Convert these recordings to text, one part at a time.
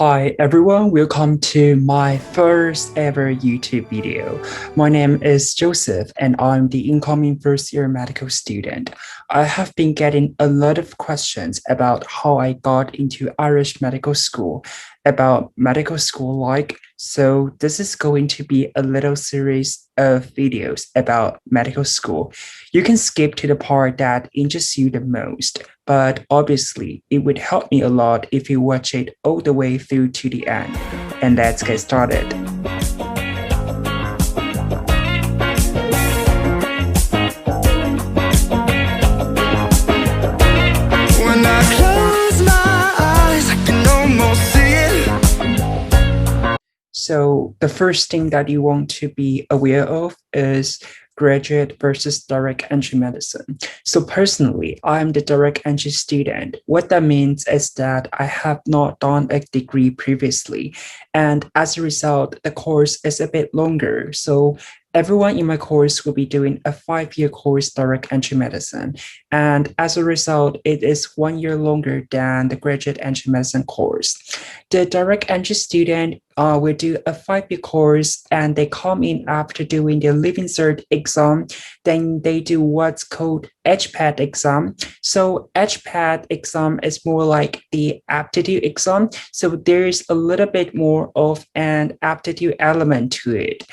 Hi everyone, welcome to my first ever YouTube video. My name is Joseph and I'm the incoming first year medical student. I have been getting a lot of questions about how I got into Irish medical school, about medical school like, so this is going to be a little series of videos about medical school. You can skip to the part that interests you the most, but obviously it would help me a lot if you watch it all the way through to the end. And let's get started. When I close my eyes, I can almost see it. So the first thing that you want to be aware of is graduate versus direct entry medicine. So personally, I'm the direct entry student. What that means is that I have not done a degree previously. And as a result, the course is a bit longer. So everyone in my course will be doing a 5-year course direct entry medicine. And as a result, it is 1 year longer than the graduate entry medicine course. The direct entry student will do a 5-year course and they come in after doing the Living Cert exam. Then they do what's called HPAT exam. So HPAT exam is more like the aptitude exam. So there's a little bit more of an aptitude element to it.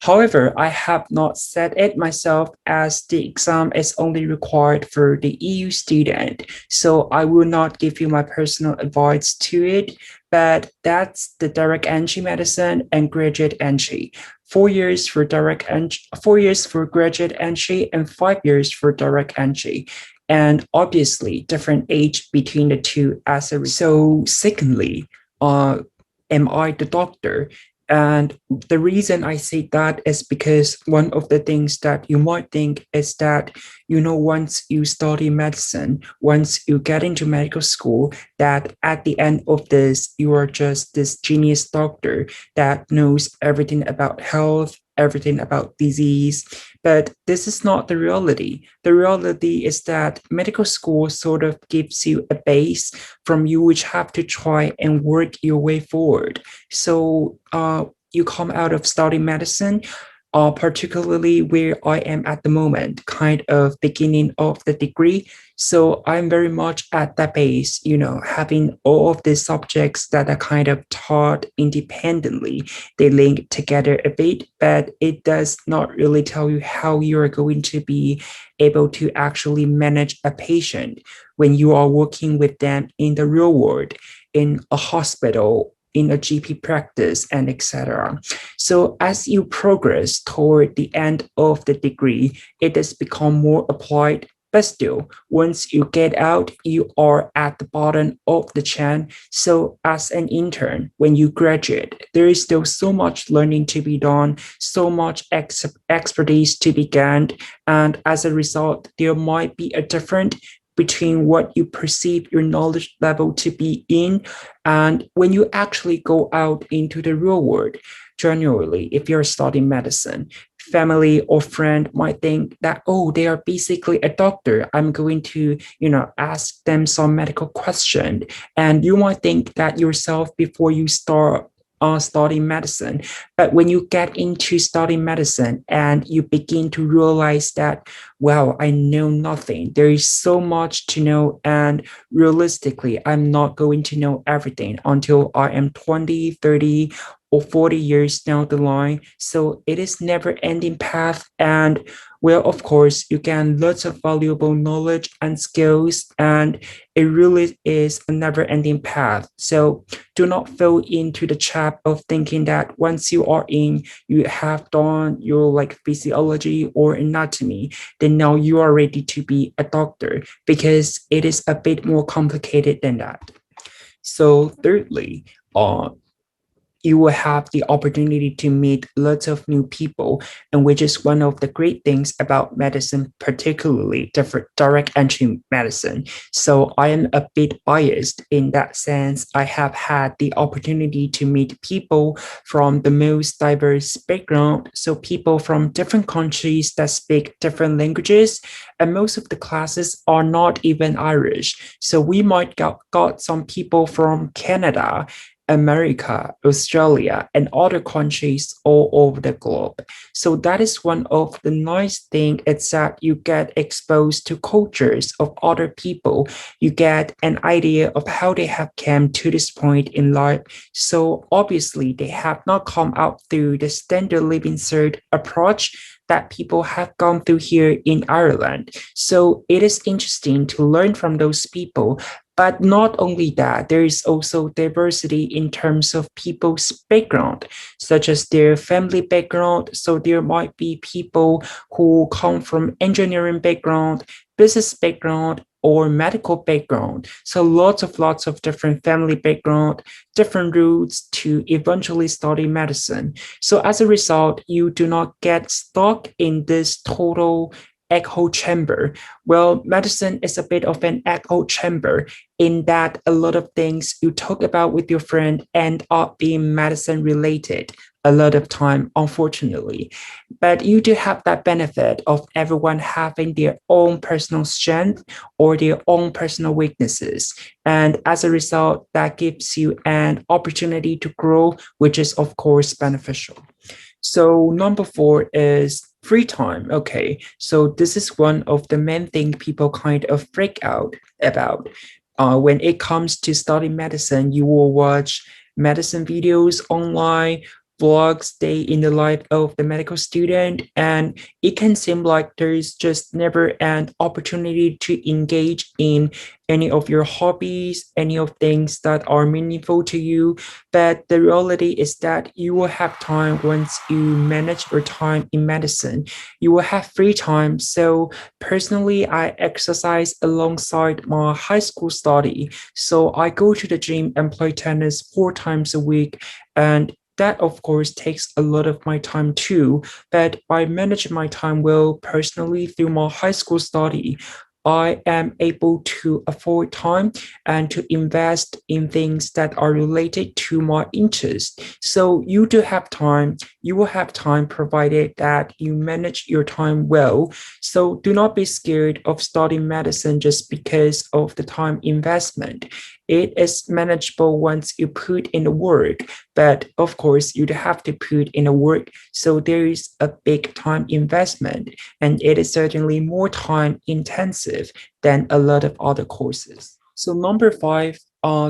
However, I have not set it myself as the exam is only required for the EU student. So I will not give you my personal advice to it, but that's the direct entry medicine and graduate entry. 4 years for direct entry, 4 years for graduate entry, and 5 years for direct entry. And obviously, different age between the two as a result. So secondly, am I the doctor? And the reason I say that is because one of the things that you might think is that, once you study medicine, once you get into medical school, that at the end of this, you are just this genius doctor that knows everything about health, everything about disease. But this is not the reality. The reality is that medical school sort of gives you a base from you which have to try and work your way forward. So you come out of studying medicine, particularly where I am at the moment, kind of beginning of the degree. So I'm very much at that base, having all of these subjects that are kind of taught independently. They link together a bit, but it does not really tell you how you're going to be able to actually manage a patient when you are working with them in the real world, in a hospital, in a GP practice, and etc. So as you progress toward the end of the degree, it has become more applied. But still, once you get out, you are at the bottom of the chain. So as an intern, when you graduate, there is still so much learning to be done, so much expertise to be gained. And as a result, there might be a difference between what you perceive your knowledge level to be in and when you actually go out into the real world. Generally, if you're studying medicine, family or friend might think that, oh, they are basically a doctor. I'm going to, ask them some medical question. And you might think that yourself before you start studying medicine. But when you get into studying medicine and you begin to realize that, well, I know nothing. There is so much to know. And realistically, I'm not going to know everything until I am 20, 30, or 40 years down the line. So it is never ending path. And well, of course, you gain lots of valuable knowledge and skills, and it really is a never ending path. So do not fall into the trap of thinking that once you are in, you have done your physiology or anatomy, then now you are ready to be a doctor, because it is a bit more complicated than that. So thirdly, you will have the opportunity to meet lots of new people, and which is one of the great things about medicine, particularly direct entry medicine. So I am a bit biased in that sense. I have had the opportunity to meet people from the most diverse background, so people from different countries that speak different languages, and most of the classes are not even Irish. So we might got some people from Canada, America, Australia, and other countries all over the globe. So that is one of the nice thing is that you get exposed to cultures of other people. You get an idea of how they have come to this point in life. So obviously they have not come out through the standard living cert approach that people have gone through here in Ireland. So it is interesting to learn from those people. But not only that, there is also diversity in terms of people's background, such as their family background. So there might be people who come from engineering background, business background, or medical background. So lots of different family background, different routes to eventually study medicine. So as a result, you do not get stuck in this total echo chamber. Well, medicine is a bit of an echo chamber in that a lot of things you talk about with your friend end up being medicine related a lot of time, unfortunately. But you do have that benefit of everyone having their own personal strength or their own personal weaknesses. And as a result, that gives you an opportunity to grow, which is, of course, beneficial. So number four is free time. Okay, so this is one of the main thing people kind of freak out about. When it comes to studying medicine, you will watch medicine videos online, vlogs, day in the life of the medical student, and it can seem like there is just never an opportunity to engage in any of your hobbies, any of things that are meaningful to you. But the reality is that you will have time once you manage your time in medicine. You will have free time. So personally, I exercise alongside my high school study. So I go to the gym and play tennis 4 times a week. And that, of course, takes a lot of my time too. But by managing my time well personally through my high school study, I am able to afford time and to invest in things that are related to my interest. So you do have time, you will have time provided that you manage your time well. So do not be scared of studying medicine just because of the time investment. It is manageable once you put in the work, but of course you have to put in the work. So there is a big time investment, and it is certainly more time intensive than a lot of other courses. So number five,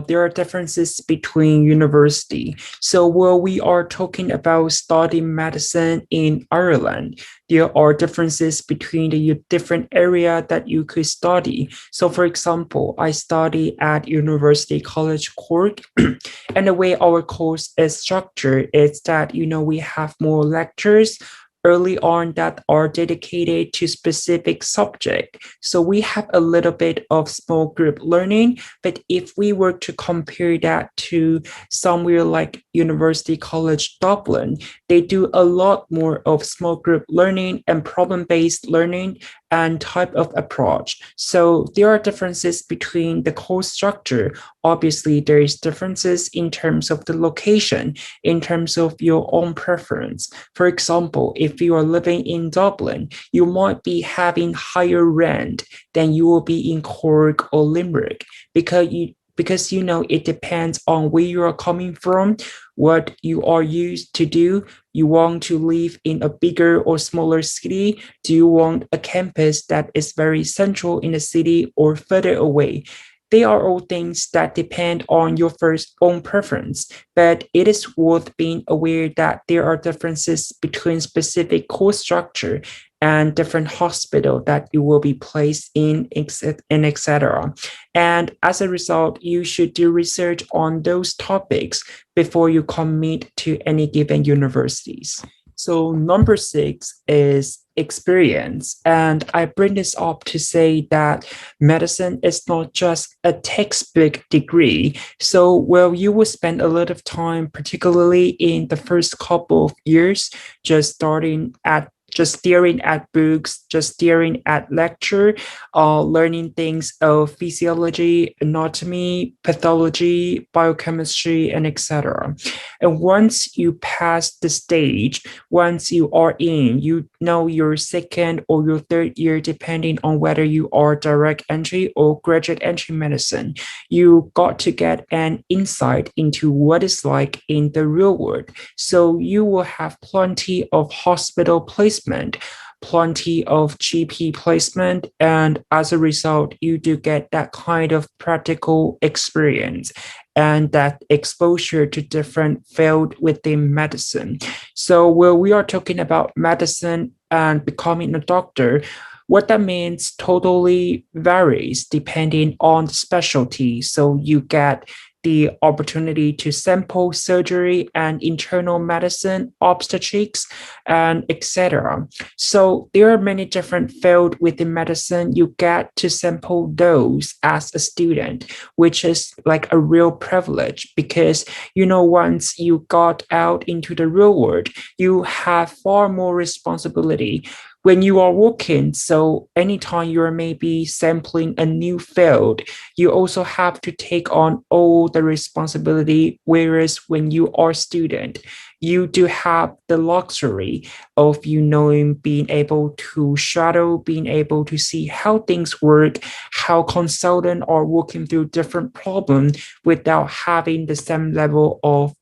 there are differences between university. So while we are talking about studying medicine in Ireland, there are differences between the different area that you could study. So for example, I study at University College Cork, and the way our course is structured is that, we have more lectures early on that are dedicated to specific subject. So we have a little bit of small group learning, but if we were to compare that to somewhere like University College Dublin, they do a lot more of small group learning and problem-based learning and type of approach. So there are differences between the course structure. Obviously, there is differences in terms of the location, in terms of your own preference. For example, if you are living in Dublin, you might be having higher rent than you will be in Cork or Limerick because it depends on where you are coming from, what you are used to do. You want to live in a bigger or smaller city? Do you want a campus that is very central in the city or further away? They are all things that depend on your first own preference, but it is worth being aware that there are differences between specific course structure and different hospital that you will be placed in, and etc. And as a result, you should do research on those topics before you commit to any given universities. So number six is experience. And I bring this up to say that medicine is not just a textbook degree. So well, you will spend a lot of time, particularly in the first couple of years, just staring at books, just staring at lecture, learning things of physiology, anatomy, pathology, biochemistry, and etc. And once you pass the stage, once you are in, you know your second or your third year, depending on whether you are direct entry or graduate entry medicine. You got to get an insight into what it's like in the real world. So you will have plenty of hospital placement, plenty of GP placement, and as a result, you do get that kind of practical experience and that exposure to different field within medicine. So when we are talking about medicine and becoming a doctor, what that means totally varies depending on the specialty. So you get the opportunity to sample surgery and internal medicine, obstetrics, and etc. So there are many different fields within medicine. You get to sample those as a student, which is like a real privilege because once you got out into the real world, you have far more responsibility when you are working. So anytime you're maybe sampling a new field, you also have to take on all the responsibility. Whereas when you are a student, you do have the luxury of knowing, being able to shadow, being able to see how things work, how consultants are working through different problems without having the same level of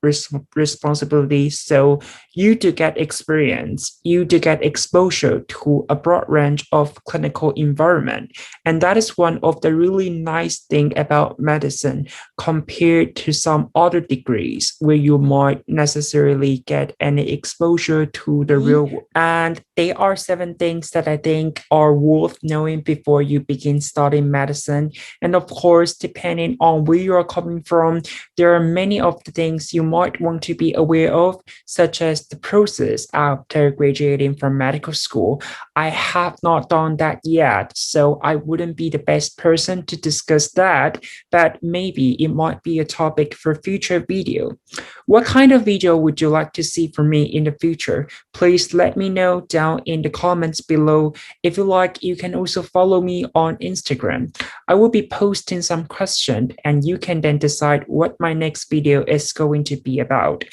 responsibility. So you do get experience, you do get exposure to a broad range of clinical environment. And that is one of the really nice thing about medicine compared to some other degrees where you might necessarily get any exposure to the real world. And there are 7 things that I think are worth knowing before you begin studying medicine. And of course, depending on where you are coming from, there are many of the things you might want to be aware of, such as the process after graduating from medical school. I have not done that yet, so I wouldn't be the best person to discuss that, but maybe it might be a topic for future video. What kind of video would you like to see from me in the future? Please let me know down in the comments below. If you like, you can also follow me on Instagram. I will be posting some questions and you can then decide what my next video is going to be about.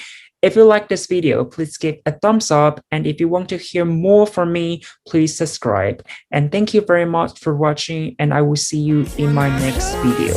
If you like this video, please give a thumbs up. And if you want to hear more from me, please subscribe. And thank you very much for watching, and I will see you in my next video.